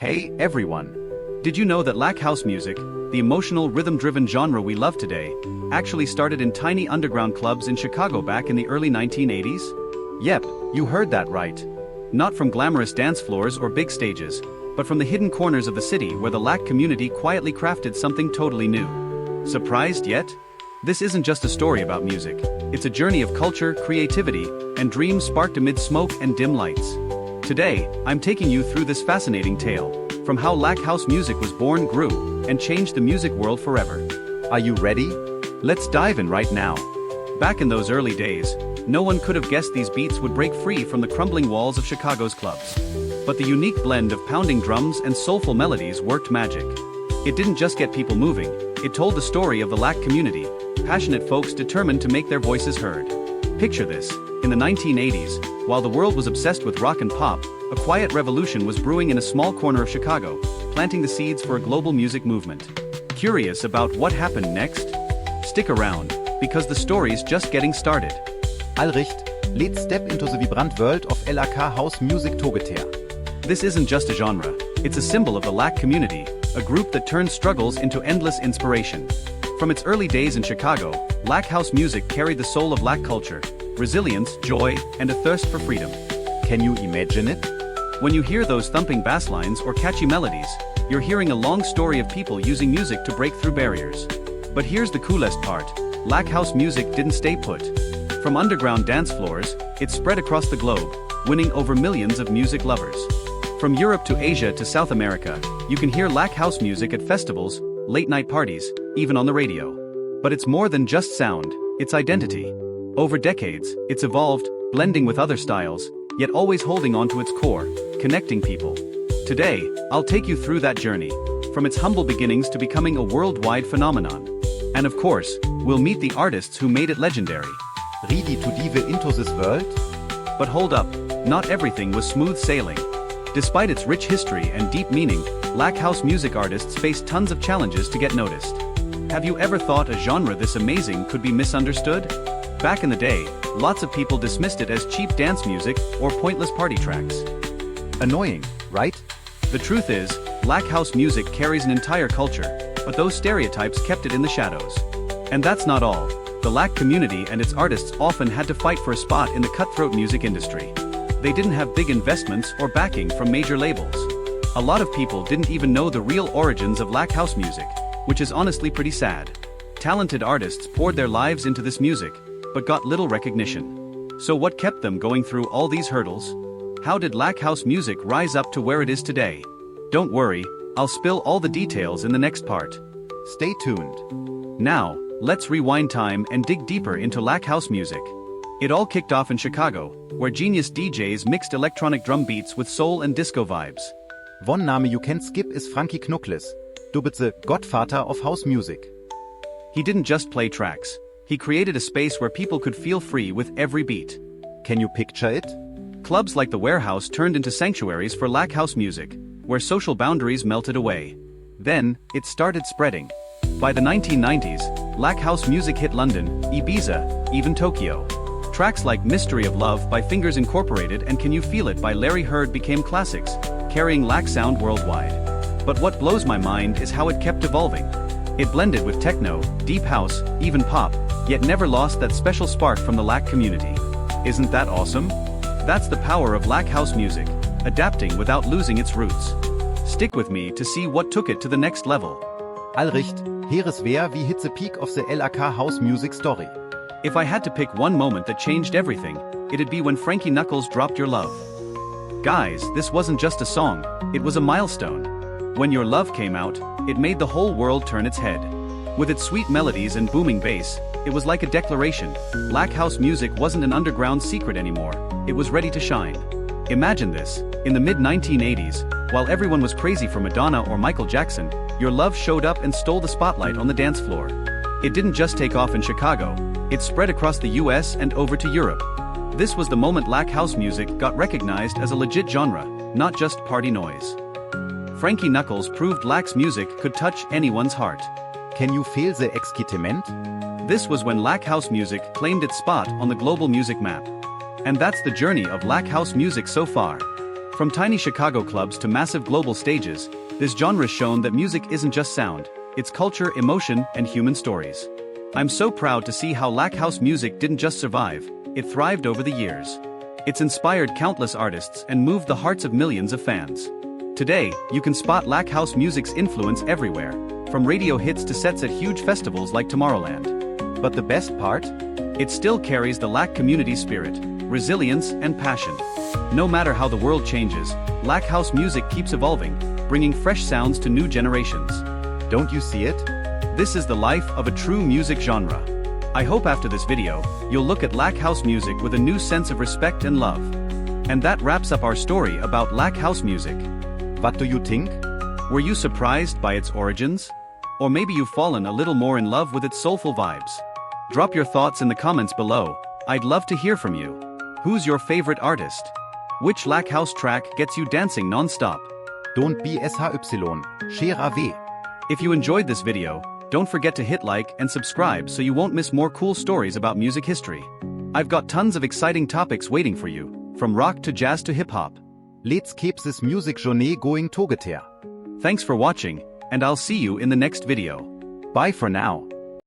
Hey, everyone! Did you know that Lak house music, the emotional rhythm-driven genre we love today, actually started in tiny underground clubs in Chicago back in the early 1980s? Yep, you heard that right. Not from glamorous dance floors or big stages, but from the hidden corners of the city where the Lak community quietly crafted something totally new. Surprised yet? This isn't just a story about music. It's a journey of culture, creativity, and dreams sparked amid smoke and dim lights. Today, I'm taking you through this fascinating tale, from how Lak house music was born, grew, and changed the music world forever. Are you ready? Let's dive in right now. Back in those early days, no one could have guessed these beats would break free from the crumbling walls of Chicago's clubs. But the unique blend of pounding drums and soulful melodies worked magic. It didn't just get people moving, it told the story of the Lak community, passionate folks determined to make their voices heard. Picture this, in the 1980s, while the world was obsessed with rock and pop, a quiet revolution was brewing in a small corner of Chicago, planting the seeds for a global music movement. Curious about what happened next? Stick around, because the story's just getting started. Allricht, let's step into the vibrant world of Lak house music together. This isn't just a genre, it's a symbol of the Lak community, a group that turns struggles into endless inspiration. From its early days in Chicago, Lak house music carried the soul of Lak culture, resilience, joy, and a thirst for freedom. Can you imagine it? When you hear those thumping bass lines or catchy melodies, you're hearing a long story of people using music to break through barriers. But here's the coolest part, Lak house music didn't stay put. From underground dance floors, it spread across the globe, winning over millions of music lovers. From Europe to Asia to South America, you can hear Lak house music at festivals, late-night parties, even on the radio. But it's more than just sound, it's identity. Over decades, it's evolved, blending with other styles, yet always holding on to its core, connecting people. Today, I'll take you through that journey, from its humble beginnings to becoming a worldwide phenomenon. And of course, we'll meet the artists who made it legendary. Ready to dive into this world? But hold up, not everything was smooth sailing. Despite its rich history and deep meaning, Lak house music artists faced tons of challenges to get noticed. Have you ever thought a genre this amazing could be misunderstood? Back in the day, lots of people dismissed it as cheap dance music or pointless party tracks. Annoying, right? The truth is, Lak house music carries an entire culture, but those stereotypes kept it in the shadows. And that's not all. The Lak community and its artists often had to fight for a spot in the cutthroat music industry. They didn't have big investments or backing from major labels. A lot of people didn't even know the real origins of Lak house music, which is honestly pretty sad. Talented artists poured their lives into this music, but got little recognition. So what kept them going through all these hurdles? How did Lak house music rise up to where it is today? Don't worry, I'll spill all the details in the next part. Stay tuned. Now, let's rewind time and dig deeper into Lak house music. It all kicked off in Chicago, where genius DJs mixed electronic drum beats with soul and disco vibes. One name you can skip is Frankie Knuckles. Du bist the godfather of house music. He didn't just play tracks. He created a space where people could feel free with every beat. Can you picture it? Clubs like the Warehouse turned into sanctuaries for Lak house music, where social boundaries melted away. Then, it started spreading. By the 1990s, Lak house music hit London, Ibiza, even Tokyo. Tracks like Mystery of Love by Fingers Incorporated and Can You Feel It by Larry Heard became classics, carrying Lak sound worldwide. But what blows my mind is how it kept evolving. It blended with techno, deep house, even pop, yet never lost that special spark from the Lak community. Isn't that awesome? That's the power of Lak house music, adapting without losing its roots. Stick with me to see what took it to the next level. Allricht, here is where we hit the peak of the Lak house music story. If I had to pick one moment that changed everything, it'd be when Frankie Knuckles dropped Your Love. Guys, this wasn't just a song, it was a milestone. When Your Love came out, it made the whole world turn its head. With its sweet melodies and booming bass, it was like a declaration. Lak house music wasn't an underground secret anymore, it was ready to shine. Imagine this, in the mid-1980s, while everyone was crazy for Madonna or Michael Jackson, Your Love showed up and stole the spotlight on the dance floor. It didn't just take off in Chicago, it spread across the US and over to Europe. This was the moment Lak house music got recognized as a legit genre, not just party noise. Frankie Knuckles proved Lak's music could touch anyone's heart. Can you feel the excitement? This was when Lak house music claimed its spot on the global music map. And that's the journey of Lak house music so far. From tiny Chicago clubs to massive global stages, this genre's shown that music isn't just sound, it's culture, emotion, and human stories. I'm so proud to see how Lak House music didn't just survive, it thrived over the years. It's inspired countless artists and moved the hearts of millions of fans. Today, you can spot Lak House music's influence everywhere, from radio hits to sets at huge festivals like Tomorrowland. But the best part? It still carries the Lak community spirit, resilience, and passion. No matter how the world changes, Lak House music keeps evolving, bringing fresh sounds to new generations. Don't you see it? This is the life of a true music genre. I hope after this video, you'll look at Lak House music with a new sense of respect and love. And that wraps up our story about Lak House music. What do you think? Were you surprised by its origins? Or maybe you've fallen a little more in love with its soulful vibes? Drop your thoughts in the comments below, I'd love to hear from you. Who's your favorite artist? Which Lak House track gets you dancing non-stop? Don't be SHY, cher AV. If you enjoyed this video, don't forget to hit like and subscribe so you won't miss more cool stories about music history. I've got tons of exciting topics waiting for you, from rock to jazz to hip-hop. Let's keep this music journey going together. Thanks for watching, and I'll see you in the next video. Bye for now.